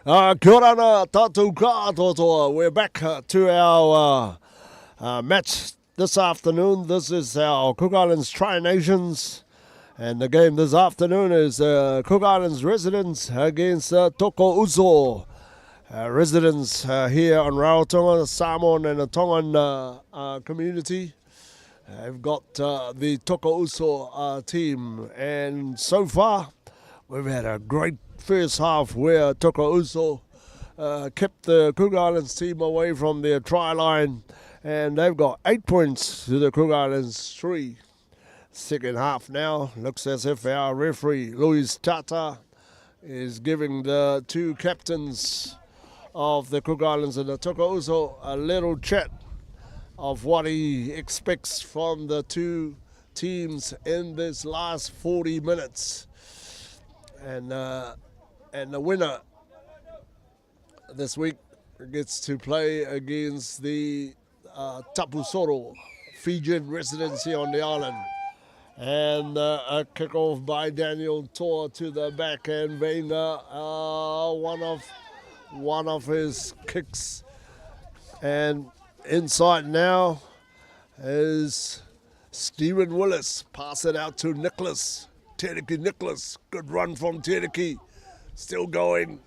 Kia ora tātou katoa. We're back to our match this afternoon. This is our Cook Islands Tri-Nations. And the game this afternoon is Cook Islands residents against TokoUso residents here on Rarotonga, the Samoan and the Tongan community. I've got the TokoUso team, and so far we've had a great first half where TokoUso kept the Cook Islands team away from their try line, and they've got 8 points to the Cook Islands 3. Second half now, looks as if our referee, Luis Tata, is giving the two captains of the Cook Islands and the TokoUso a little chat of what he expects from the two teams in this last 40 minutes. And the winner this week gets to play against the TABUSORO Fijian residents here on the island. And a kickoff by Daniel Tor to the back end. Venga, one of his kicks. And inside now is Stephen Willis. Pass it out to Nicholas. Tereki Nicholas. Good run from Tereki. Still going.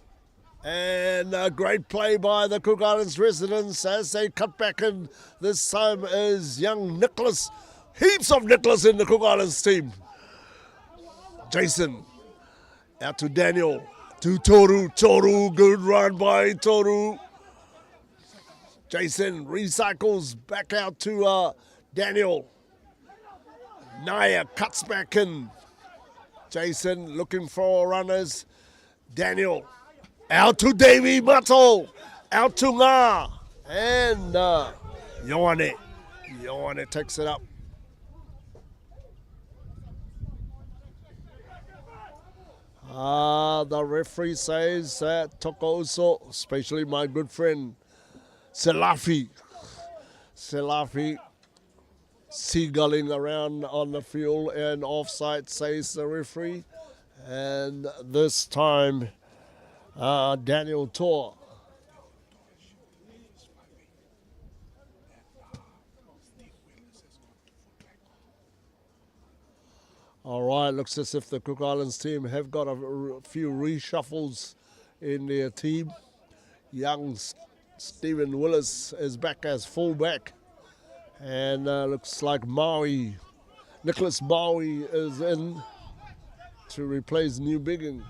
And a great play by the Cook Islands residents as they cut back in. This time is young Nicholas. Heaps of Nicholas in the Cook Islands team. Jason. Out to Daniel. To Toru. Toru. Good run by Toru. Jason recycles back out to Daniel. Naya cuts back in. Jason looking for runners. Daniel out to Davey Mato. Out to Nga. And Ioane. Ioane takes it up. The referee says that TokoUso, especially my good friend Selafi seagulling around on the field and offside, says the referee. And this time, Daniel Tor. All right, looks as if the Cook Islands team have got a few reshuffles in their team. Young Stephen Willis is back as fullback. And looks like Nicholas Maui is in to replace New Biggin.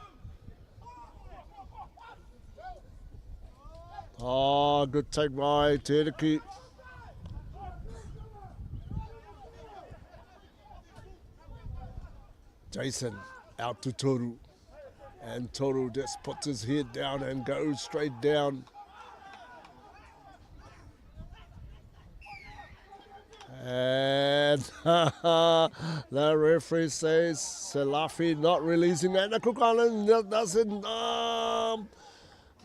Oh, good take by Tereki. Jason out to Toru. And Toru just puts his head down and goes straight down. And the referee says Selafi not releasing, and the Cook Islands doesn't.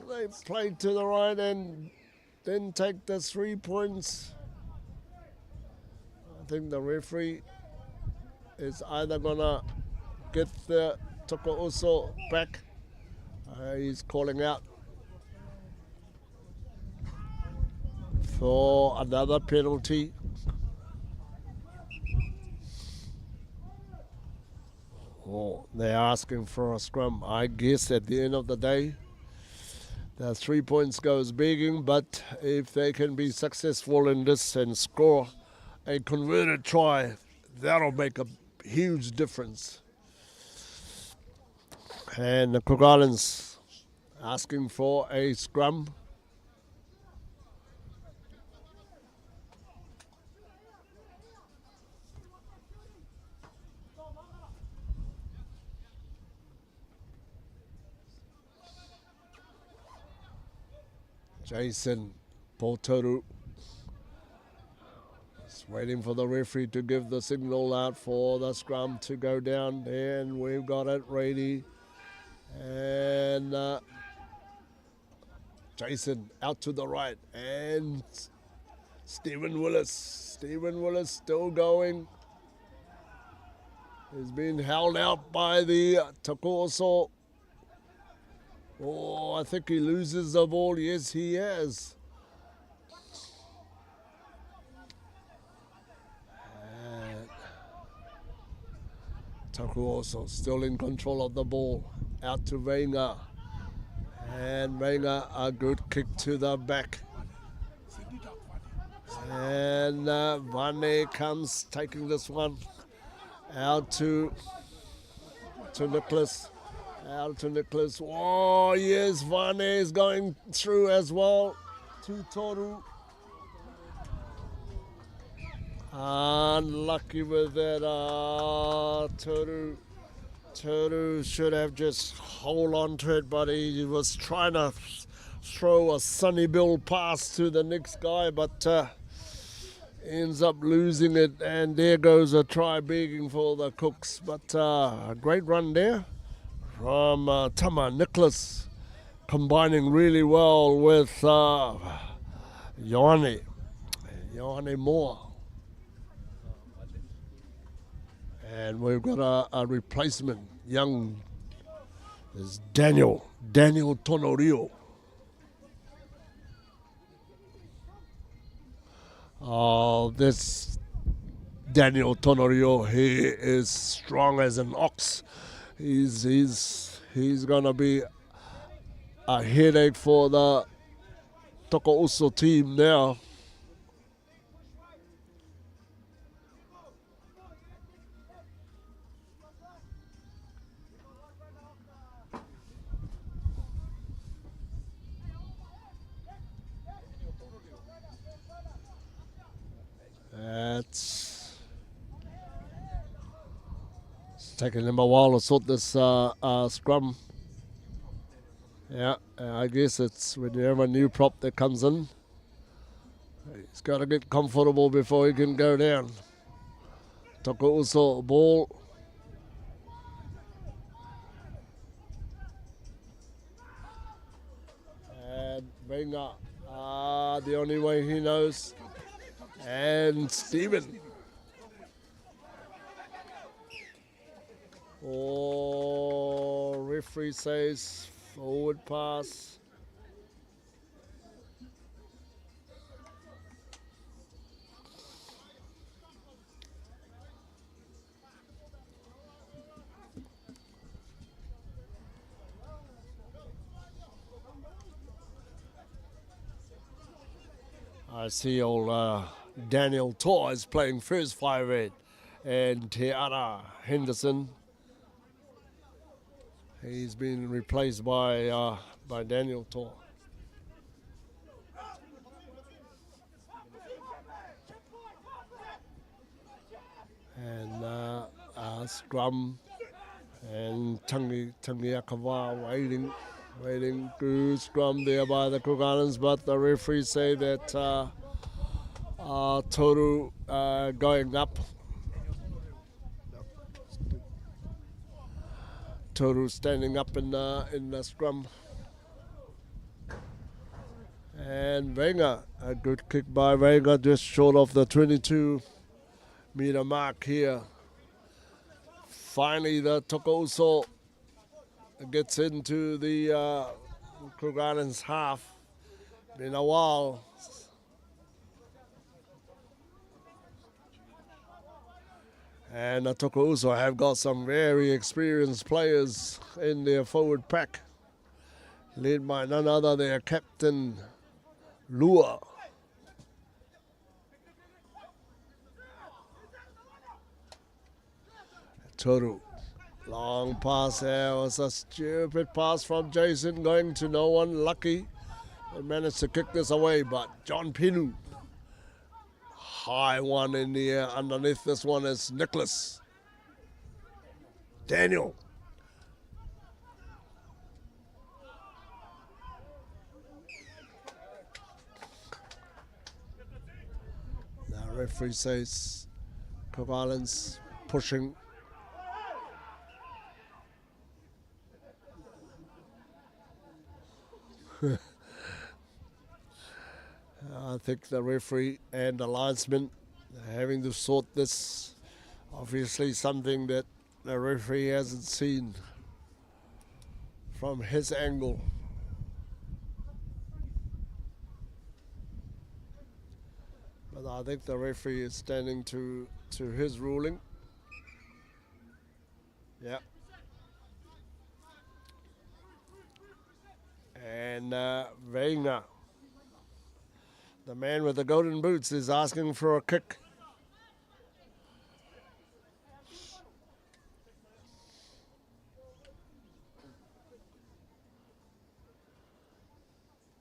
They played to the right and didn't take the 3 points. I think the referee is either gonna get the TokoUso back. He's calling out for another penalty. Oh, they're asking for a scrum. I guess at the end of the day, the 3 points goes begging, but if they can be successful in this and score a converted try, that'll make a huge difference. And the Cook Islands asking for a scrum. Jason Potoru is waiting for the referee to give the signal out for the scrum to go down. And we've got it ready. And Jason out to the right. And Stephen Willis. Stephen Willis still going. He's been held out by the TokoUso Oh, I think he loses the ball. Yes, he has. And TokoUso still in control of the ball. Out to Venga. And Venga, a good kick to the back. And Vane comes taking this one out to Nicholas. Out to Nicholas. Oh, yes, Vane is going through as well to Toru. Unlucky with that. Toru should have just hold on to it, but he was trying to throw a Sunny Bill pass to the next guy, but ends up losing it, and there goes a try begging for the Cooks. But a great run there from Tama Nicholas, combining really well with Ioane Moore. And we've got a replacement, young, is Daniel Tonorio. This Daniel Tonorio, he is strong as an ox. He's gonna be a headache for the TokoUso team now. It's taking him a while to sort this scrum. Yeah, I guess it's when you have a new prop that comes in, he's got to get comfortable before he can go down. TokoUso ball. And Venga, the only way he knows. And Stephen. Oh, referee says forward pass. I see old Daniel Tor is playing first 5-8, and Tiara Henderson, he's been replaced by Daniel Tor. And scrum, and Tangiakawa waiting to scrum there by the Cook Islands, but the referees say that Toru going up. Toru standing up in the scrum. And Venga, a good kick by Venga, just short of the 22-meter mark here. Finally, the TokoUso gets into the Cook Islands half. Been a while. And the TokoUso have got some very experienced players in their forward pack, led by none other their captain, Lua. Toru. Long pass there. Was a stupid pass from Jason going to no one. Lucky. They managed to kick this away, but John Pinu. High one in the air. Underneath this one is Nicholas. Daniel. The referee says Cook Islands pushing. I think the referee and the linesman are having to sort this. Obviously something that the referee hasn't seen from his angle. But I think the referee is standing to his ruling. Yeah. And Wenger, the man with the golden boots, is asking for a kick.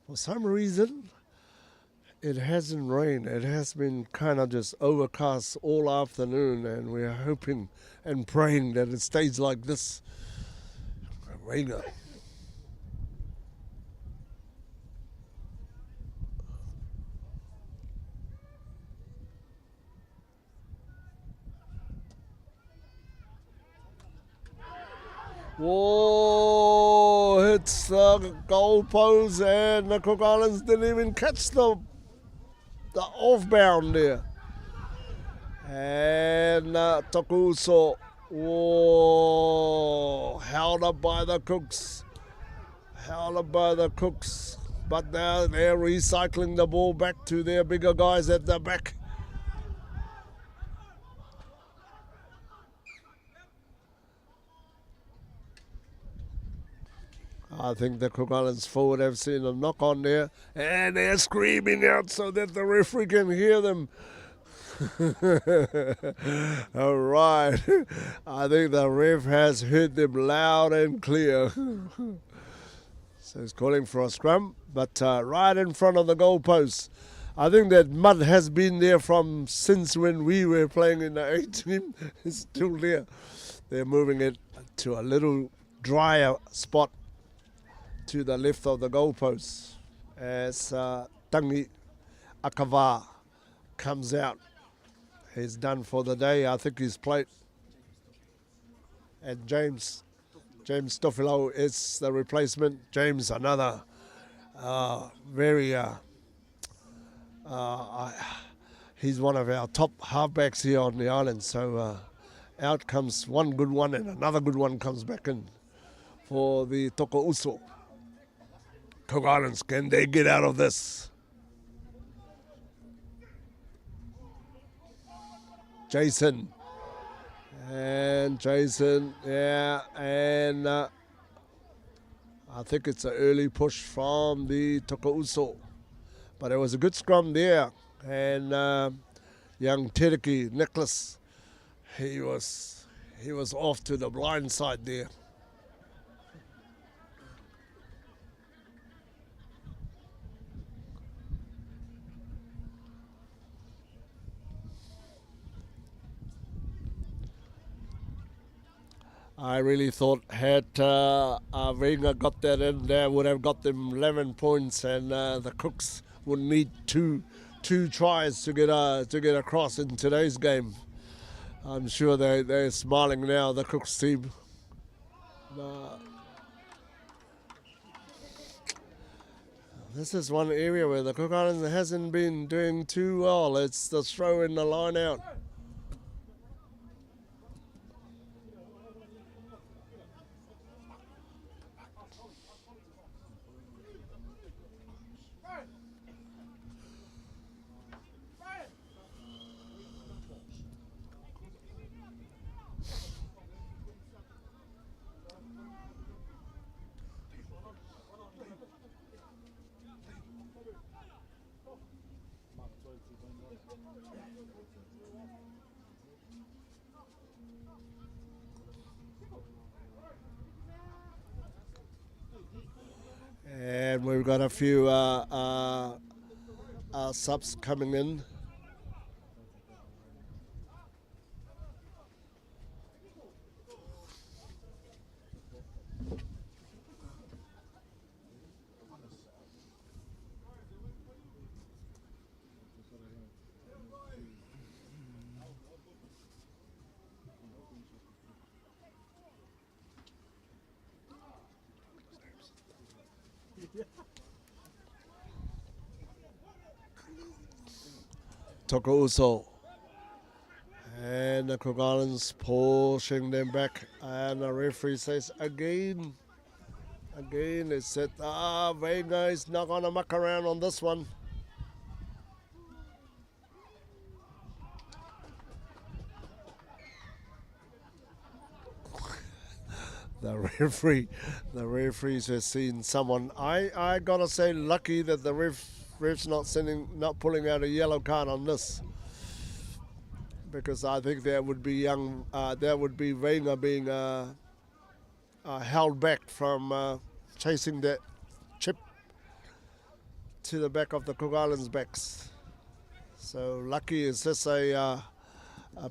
For some reason, it hasn't rained. It has been kind of just overcast all afternoon, and we're hoping and praying that it stays like this. Wenger. Whoa, hits the goalpost, and the Cook Islands didn't even catch the off-bound there. And TokoUso, whoa, held up by the Cooks. But now they're recycling the ball back to their bigger guys at the back. I think the Cook Islands forward have seen a knock on there, and they're screaming out so that the referee can hear them. All right. I think the ref has heard them loud and clear. So he's calling for a scrum, but right in front of the goalpost. I think that mud has been there from since when we were playing in the A team. It's still there. They're moving it to a little drier spot to the left of the goalpost as Tangi Akava comes out. He's done for the day. I think he's played. And James Toffilo is the replacement. James, another very he's one of our top halfbacks here on the island. So out comes one good one, and another good one comes back in for the TokoUso. Cook Islands, can they get out of this? Jason, yeah, and I think it's an early push from the TokoUso, but it was a good scrum there, and young Tereki Nicholas, he was off to the blind side there. I really thought had Wenger got that in there, would have got them 11 points, and the Cooks would need two tries to get across in today's game. I'm sure they're smiling now, the Cooks team. This is one area where the Cook Islands hasn't been doing too well. It's the throw in the line out. And we've got a few subs coming in. TokoUso and the Cook Islands pushing them back, and the referee says again Again, it's set. Very nice. Not going to muck around on this one. The referees has seen someone. I gotta say, lucky that the ref's not pulling out a yellow card on this, because I think that would be Wenger being held back from chasing that chip to the back of the Cook Islands backs. So lucky is this a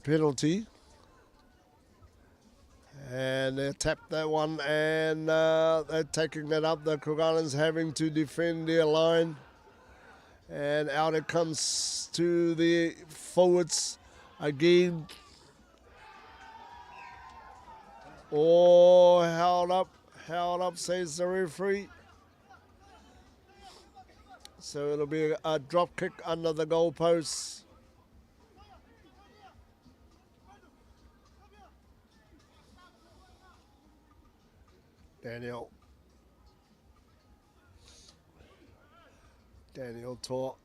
penalty. And they tapped that one, and they're taking that up. The Cook Islands having to defend their line. And out it comes to the forwards again. Oh, held up, says the referee. So it'll be a drop kick under the goalposts. Daniel taught.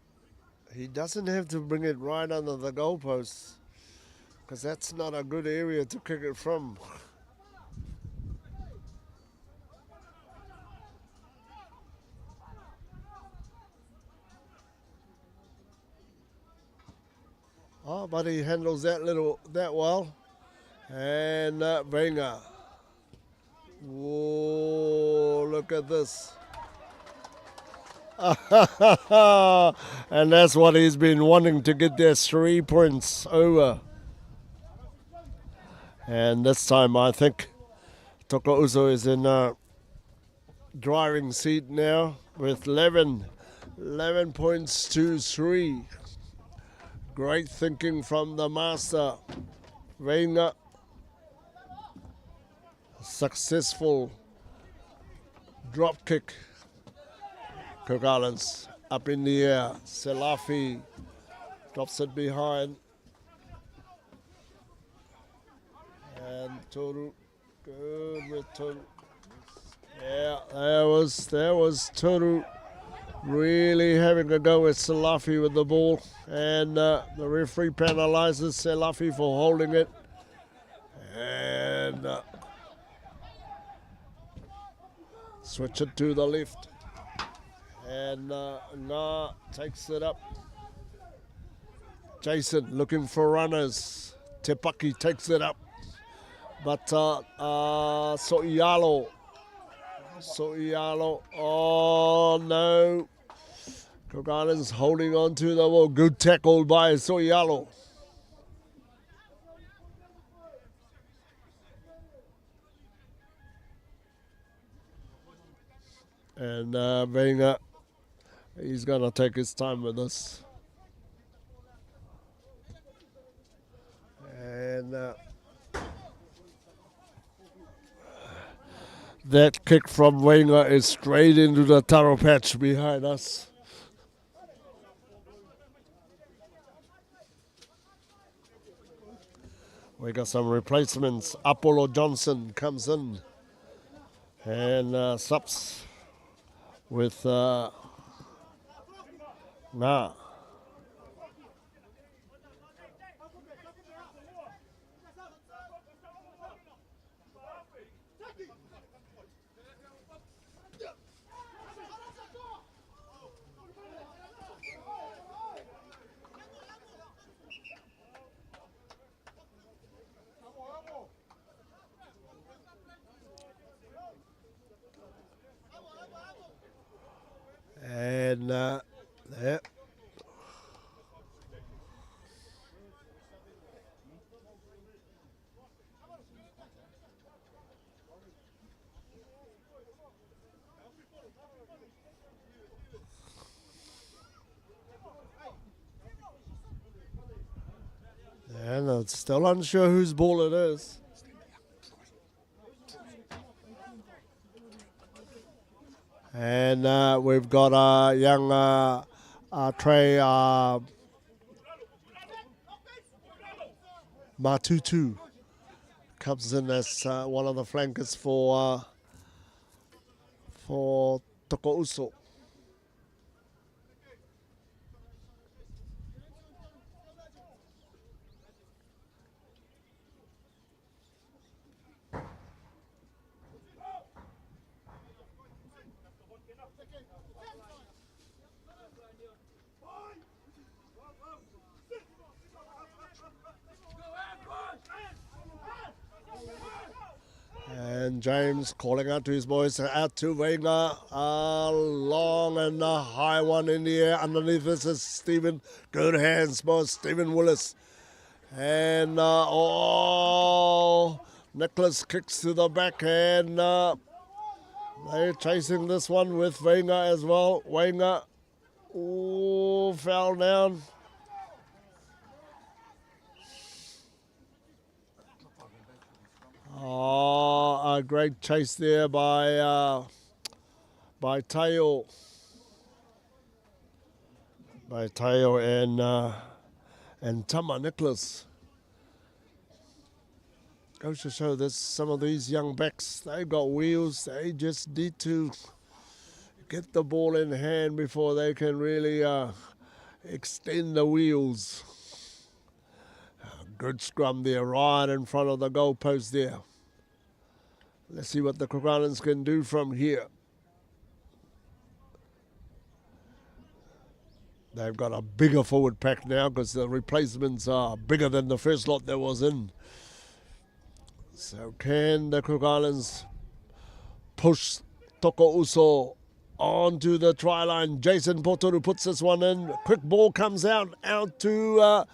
He doesn't have to bring it right under the goalposts, because that's not a good area to kick it from. Oh, but he handles that well. And Wenger. Whoa, look at this. And that's what he's been wanting, to get their 3 points over. And this time I think TokoUso is in a driving seat now with 11 points to 3. Great thinking from the master, Wenger. Successful drop kick. Cook Islands up in the air. Selafi drops it behind. And Toru, good with Toru. Yeah, there was Toru really having a go at Selafi with the ball. And the referee penalizes Selafi for holding it. And switch it to the left. And Nga takes it up. Jason looking for runners. Tepaki takes it up. But So'ialo. Oh no. Cook Islands holding on to the ball. Good tackle by So'ialo. And Wenger, he's going to take his time with this. And that kick from Wenger is straight into the taro patch behind us. We got some replacements. Apollo Johnson comes in and subs with Nga. And there. And I'm still unsure whose ball it is. And we've got a young Trey Matutu comes in as one of the flankers for for TokoUso. And James calling out to his boys, out to Wenger, a long and a high one in the air. Underneath this is Stephen. Good hands by Stephen Willis. And Nicholas kicks to the back, and they're chasing this one with Wenger as well. Wenger, fell down. A great chase there by Teo. By Teo and Tama Nicholas. Goes to show that some of these young backs, they've got wheels. They just need to get the ball in hand before they can really extend the wheels. Good scrum there, right in front of the goalpost there. Let's see what the Cook Islands can do from here. They've got a bigger forward pack now because the replacements are bigger than the first lot that was in. So can the Cook Islands push TokoUso onto the try line? Jason Potoru puts this one in. Quick ball comes out to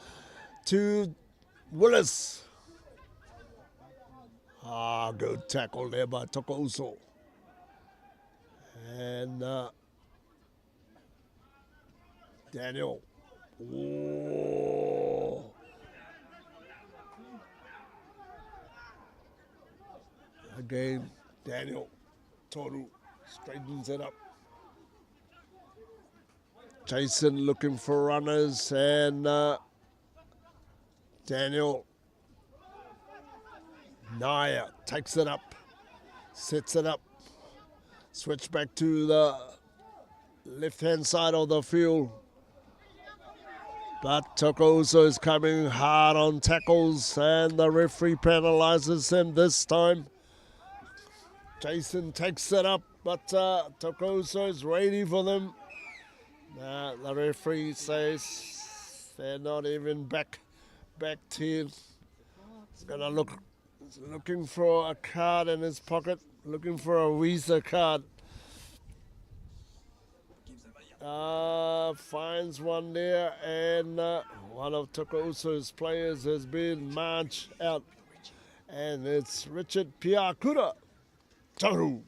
Willis. Good tackle there by TokoUso. And Daniel. Again, Daniel Toru straightens it up. Jason looking for runners, and Daniel Naya takes it up, sets it up, switch back to the left-hand side of the field. But TokoUso is coming hard on tackles, and the referee penalizes him this time. Jason takes it up, but TokoUso is ready for them. The referee says they're not even back 10. He's gonna looking for a card in his pocket, looking for a Visa card. Finds one there, and one of TokoUso's players has been marched out, and it's Richard Piakura. Toru.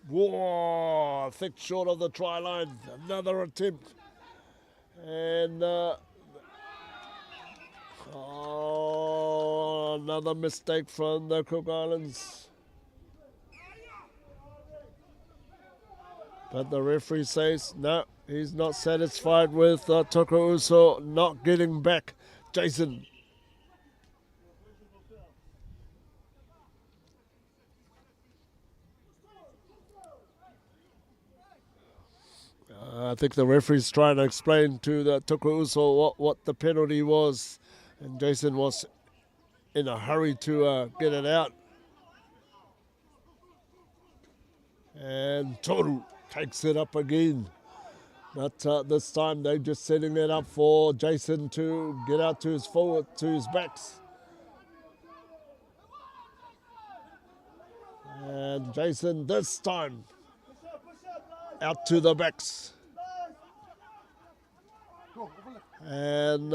Whoa, thick short of the try line. Another attempt. And another mistake from the Cook Islands. But the referee says no, he's not satisfied with TokoUso not getting back. Jason. I think the referee's trying to explain to the TokoUso what the penalty was, and Jason was in a hurry to get it out. And Toru takes it up again, but this time they're just setting it up for Jason to get out to his forward, to his backs. And Jason this time out to the backs. And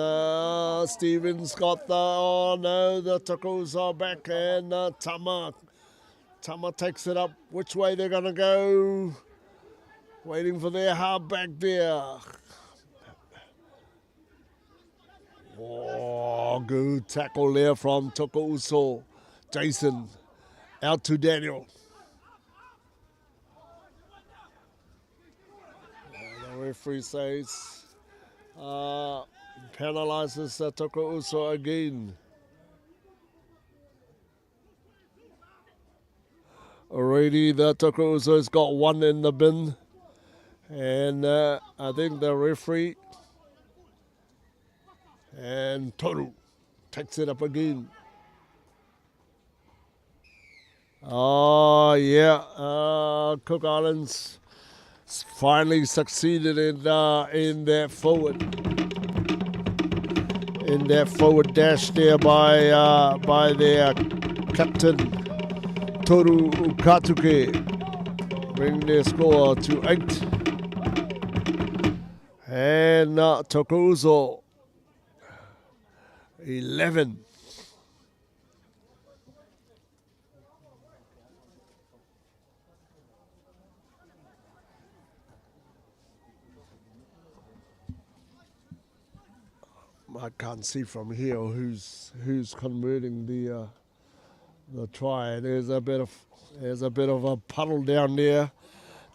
Stevens got the TokoUso back, and Tama takes it up. Which way they're going to go? Waiting for their halfback there. Good tackle there from TokoUso. Jason out to Daniel. And the referee says penalizes TokoUso again. already. The TokoUso's got one in the bin. And I think the referee and Toru takes it up again. Oh, yeah. Cook Islands finally succeeded in their forward dash there by their captain Toru Ukatuke, bring their score to 8. And TokoUso 11. I can't see from here who's converting the try. There's a bit of a puddle down there.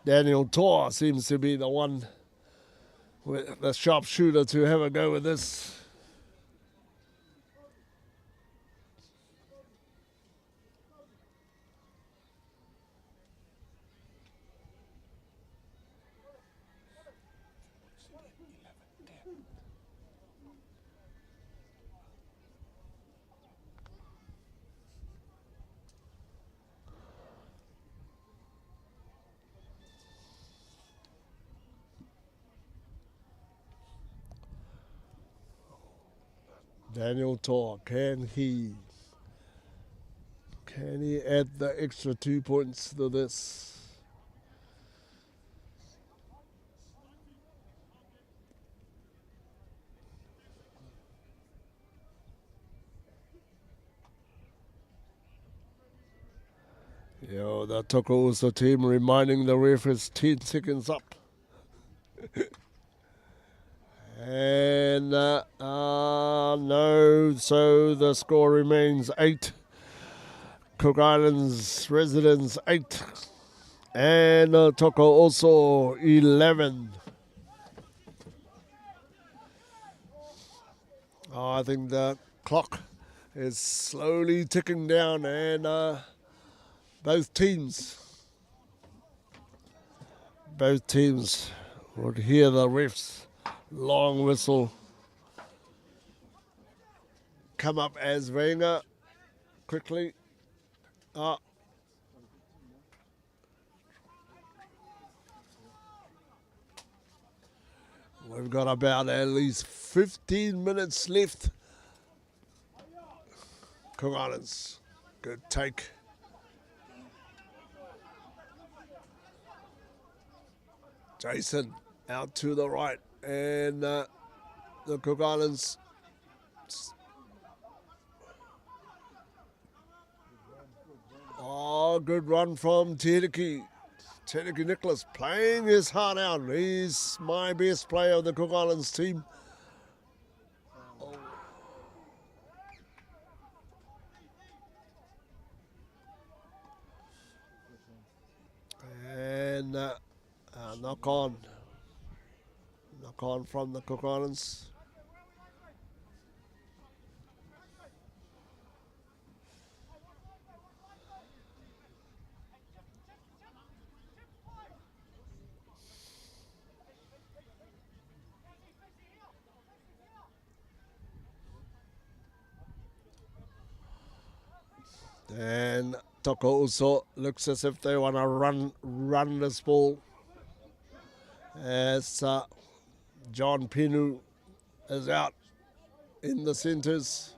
Daniel Tor seems to be the one with the sharpshooter to have a go with this. Daniel Tor, can he add the extra 2 points to this? Yo, the TokoUso team reminding the ref is 10 seconds up. And no, so the score remains 8. Cook Islands residents 8. And TokoUso 11. I think the clock is slowly ticking down, and both teams would hear the ref's long whistle come up as Wenger quickly. We've got about at least 15 minutes left. Cook Islands, good take. Jason out to the right, and the Cook Islands good run from Tereki Nicholas, playing his heart out. He's my best player of the Cook Islands team. And knock on from the Cook Islands. And TokoUso looks as if they want to run this ball, as John Pinu is out in the centres.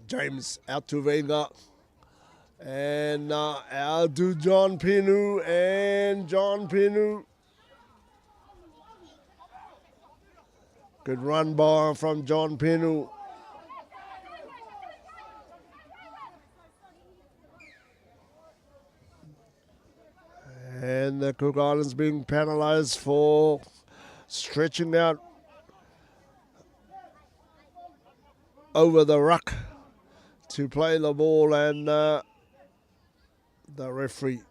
James out to Wenger, and out to John Pinu, and John Pinu. Good run bar from John Pinu. And the Cook Islands being penalised for stretching out over the ruck to play the ball, and the referee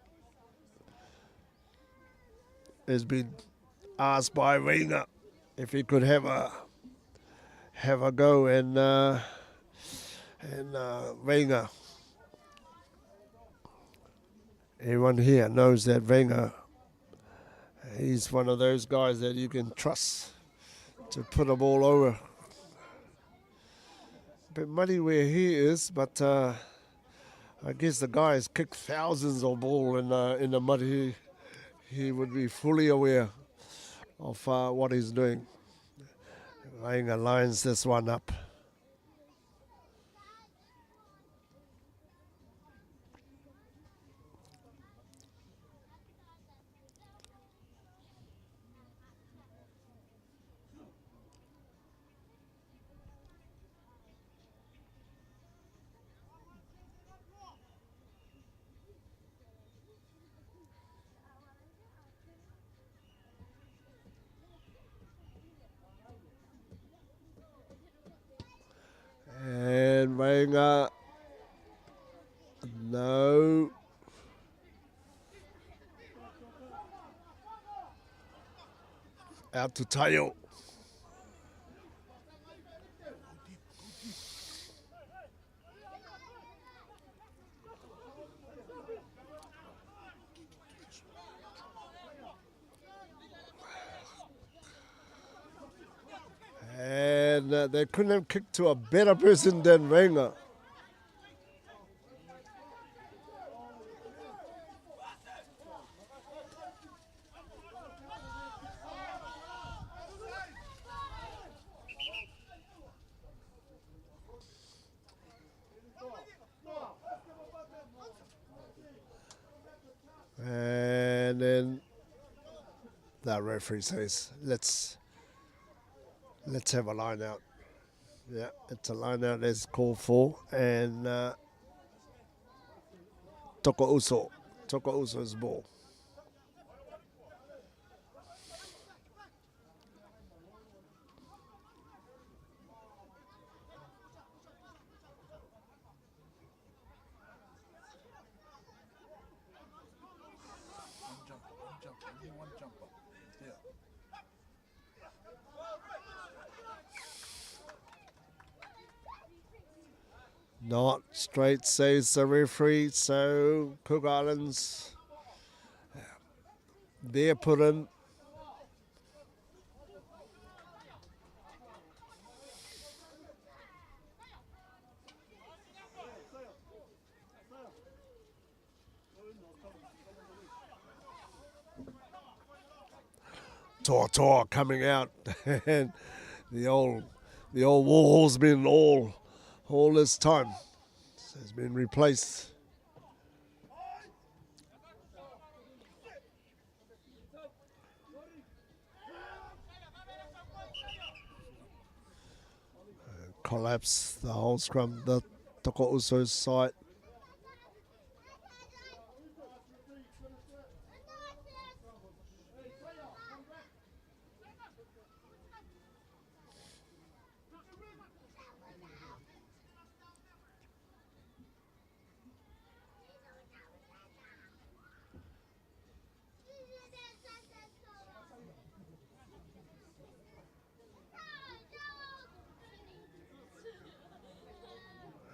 has been asked by Wenger if he could have have a go and Wenger. Everyone here knows that Wenger, he's one of those guys that you can trust to put a ball over. A bit muddy where he is, but I guess the guy has kicked thousands of ball in the mud. He would be fully aware of what he's doing. Wenger lines this one up. And Wenger, no. Out to tail. And they couldn't have kicked to a better person than Wenger. And then the referee says, let's have a line out. Yeah, it's a line out as called for. And TokoUso's ball. Not straight, says the referee. So Cook Islands, they're put in. Tor coming out, and the old wall's been all this time. So it's been replaced. Collapse the whole scrum, the TokoUso's side.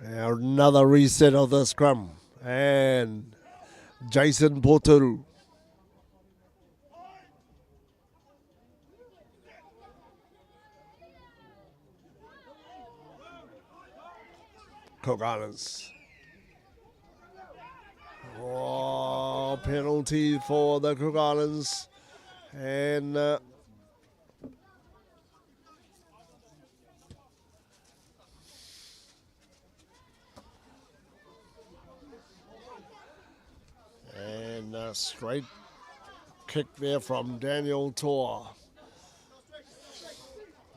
Another reset of the scrum. And Jason Portal. Cook Islands. Oh, penalty for the Cook Islands. And straight kick there from Daniel Tor.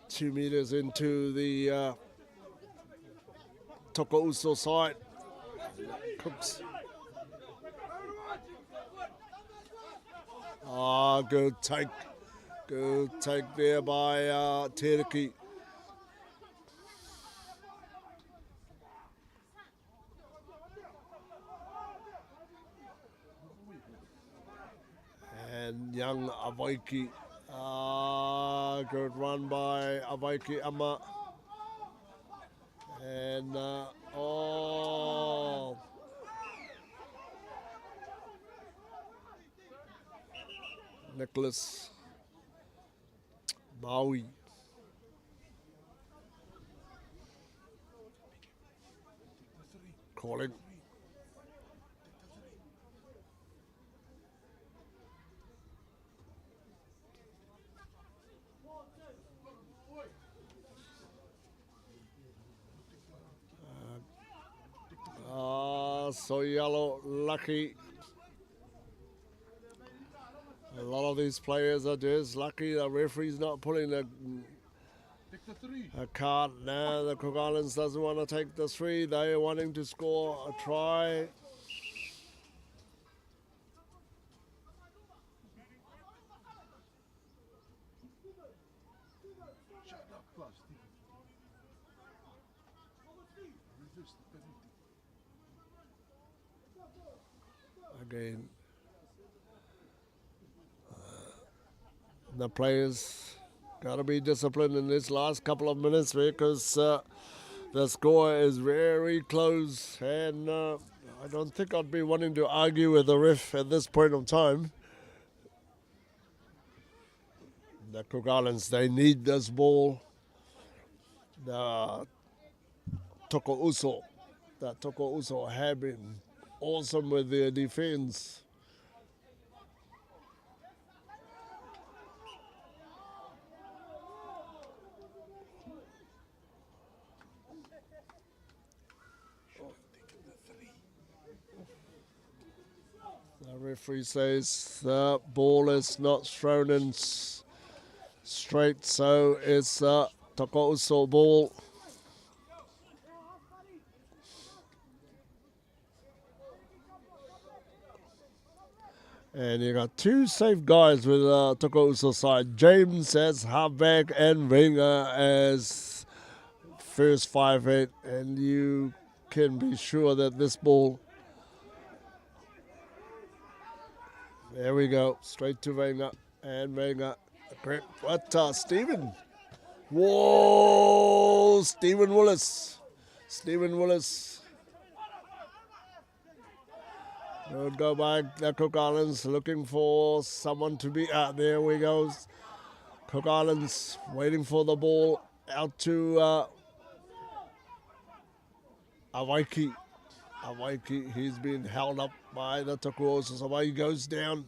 2 meters into the TokoUso side. Cooks. Good take. Good take there by Tereki. And young Avaiki. Good run by Avaiki Ama. And, oh. Nicholas Maui. Calling. So yellow, lucky. A lot of these players are just lucky the referee's not pulling a card. Now the Cook Islands doesn't want to take the 3. They are wanting to score a try. Again, the players got to be disciplined in this last couple of minutes because the score is very close, and I don't think I'd be wanting to argue with the ref at this point of time. The Cook Islands, they need this ball. The TokoUso have been awesome with their defense. The referee says the ball is not thrown in straight, so it's a TokoUso ball. And you got 2 safe guys with TokoUso side. James as halfback and Wenger as first 5'8", and you can be sure that this ball. There we go, straight to Wenger, and Wenger. But Stephen. Whoa, Stephen Willis. Would go by the Cook Islands looking for someone to be out. There we go. Cook Islands waiting for the ball out to Awaiki. He's been held up by the TokoUso. So he goes down.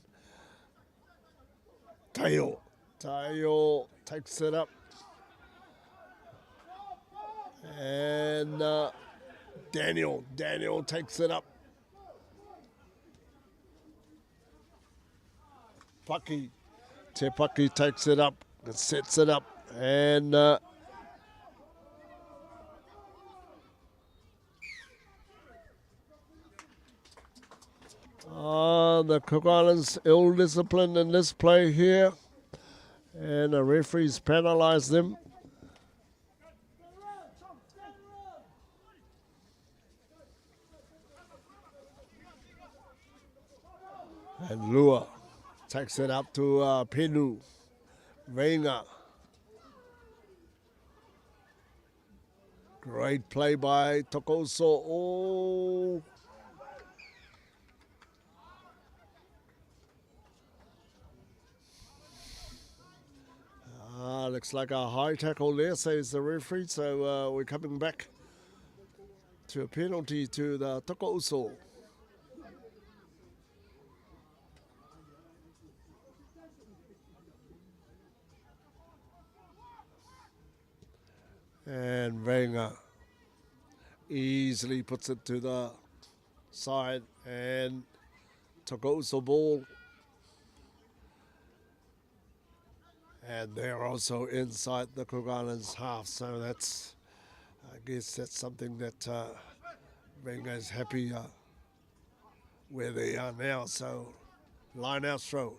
Tayo takes it up. And Daniel takes it up. Te Paki takes it up, sets it up, and the Cook Islands ill-disciplined in this play here, and the referees penalized them. And Lua takes it up to Pinu. Wenger. Great play by TokoUso. Oh. Looks like a high tackle there, says the referee. So we're coming back to a penalty to the TokoUso. And Wenger easily puts it to the side, and TokoUso ball. And they're also inside the Cook Islands half, so that's, I guess that's something that Wenger's happy where they are now. So line out throw.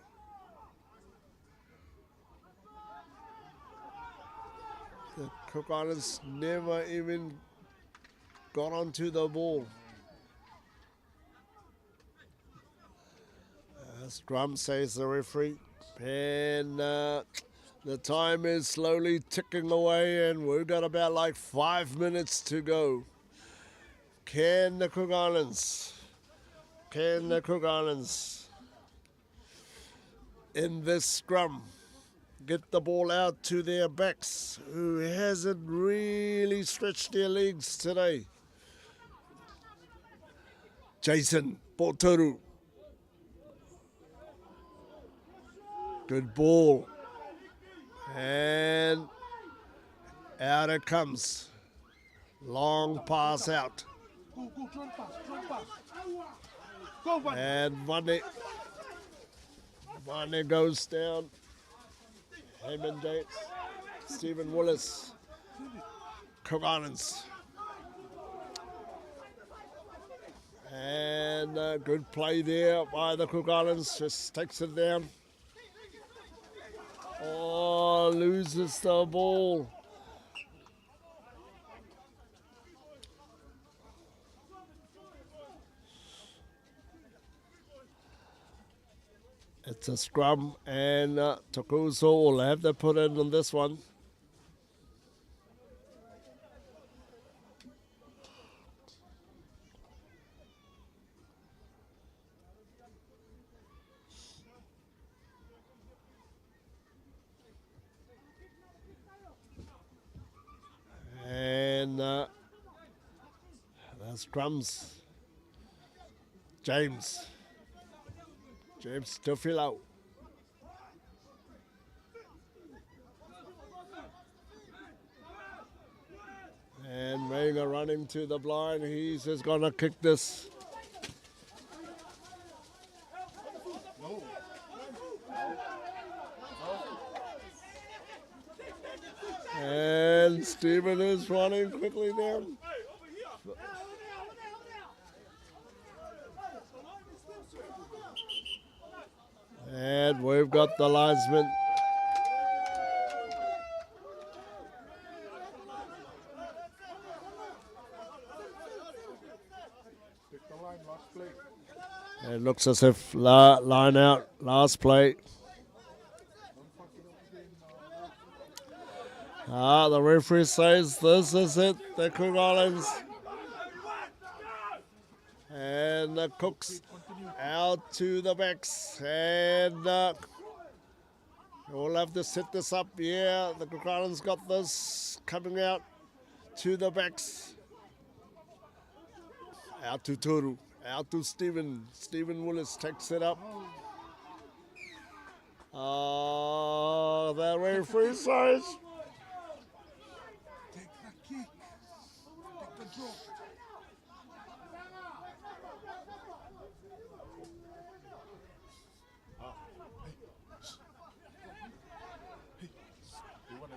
The Cook Islands never even got onto the ball. Scrum, says the referee. And The time is slowly ticking away, and we've got about like 5 minutes to go. Can the Cook Islands in this scrum get the ball out to their backs, who hasn't really stretched their legs today? Jason Potoru. Good ball. And out it comes. Long pass out. And Vane goes down. Heyman James, Stephen Willis, Cook Islands. And a good play there by the Cook Islands, just takes it down. Oh, loses the ball. It's a scrum, and TokoUso will have to put in on this one. And the scrums. James to fill out. And Vega running to the blind. He's just gonna kick this. And Stephen is running quickly down. And we've got the linesman. It looks as if line out, last play. The referee says this is it, the Cook Islands. And the Cooks out to the backs. And we'll have to set this up. Yeah, the Cook Islands got this coming out to the backs. Out to Toru. Out to Stephen. Stephen Willis takes it up. The referee says. Take the kick. Take the drop.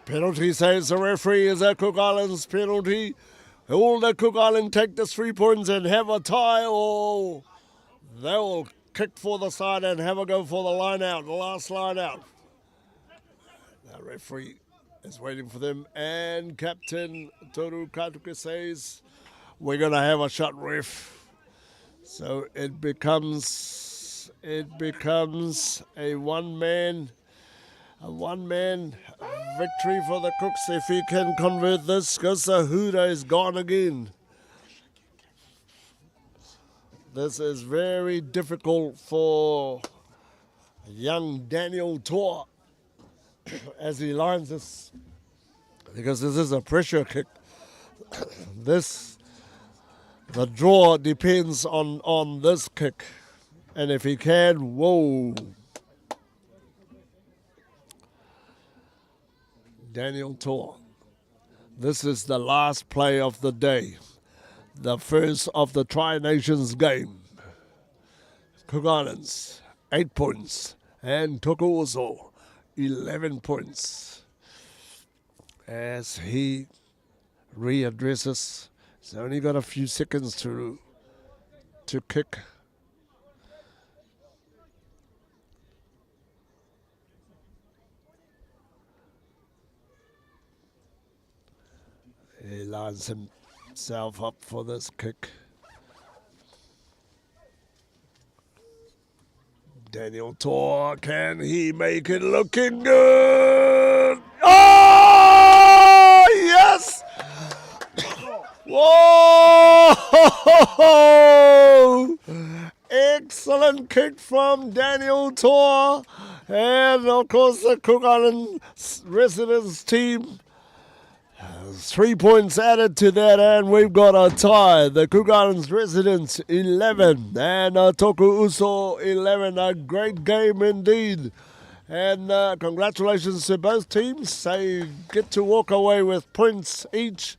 Penalty, says the referee, is a Cook Islands penalty. Will the Cook Island take the 3 points and have a tie, or they will kick for the side and have a go for the line out, the last line out? The referee is waiting for them, and Captain Toru Katuka says we're going to have a shot, ref. So it becomes a one-man victory for the Cooks if he can convert this, because the Huda is gone again. This is very difficult for young Daniel Tor as he lines this, because this is a pressure kick. The draw depends on this kick, and if he can, whoa. Daniel Tor. This is the last play of the day, the first of the Tri-Nations game. Cook Islands, 8 points, and TokoUso, 11 points. As he readdresses, he's only got a few seconds to kick. He lines himself up for this kick. Daniel Tor, can he make it looking good? excellent kick from Daniel Tor. And of course the Cook Island residents team. 3 points added to that, and we've got a tie. The Cook Islands residents 11 and TokoUso 11. A great game indeed. And congratulations to both teams. They get to walk away with points each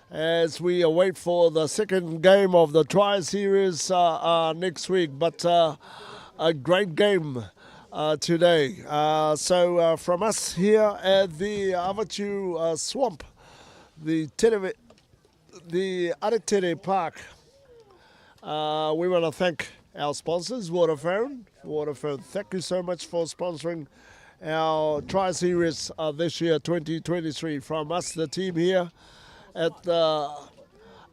as we await for the second game of the Tri-Series next week. But a great game today. So from us here at the Avatu Swamp, the Aretere Park, we want to thank our sponsors, Waterphone. Waterphone, thank you so much for sponsoring our Tri-Series this year, 2023. From us, the team here at the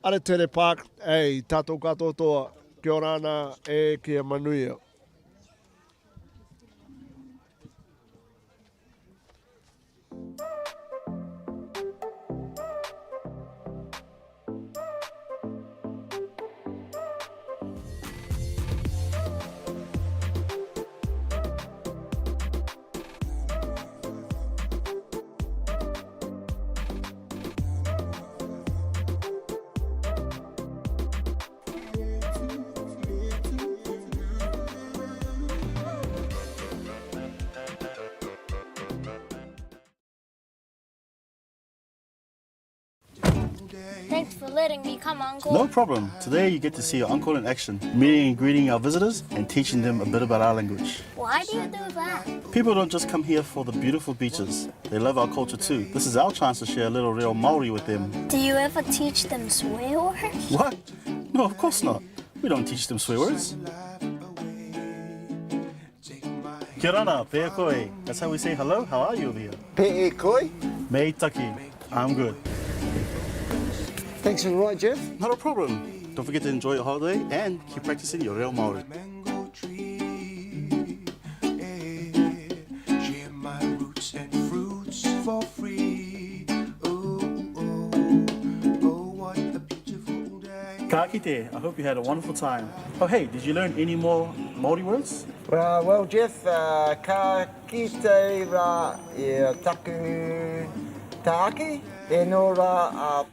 Aretere Park, e tātou katoa, kia orana e kia manuia. Thanks for letting me come, Uncle. No problem. Today you get to see your uncle in action, meeting and greeting our visitors and teaching them a bit about our language. Why do you do that? People don't just come here for the beautiful beaches. They love our culture too. This is our chance to share a little real Māori with them. Do you ever teach them swear words? What? No, of course not. We don't teach them swear words. Kia rana, pea koe. That's how we say hello. How are you over here? Pe koi. Mei taki. I'm good. Thanks for the ride, Jeff. Not a problem. Don't forget to enjoy your holiday and keep practicing your real Māori. Mango tree, share my roots and fruits for free. Oh, oh, oh, what a beautiful day. Ka kite. I hope you had a wonderful time. Oh, hey, did you learn any more Māori words? Well, Jeff, ka kite ra e taku taaki, e no ra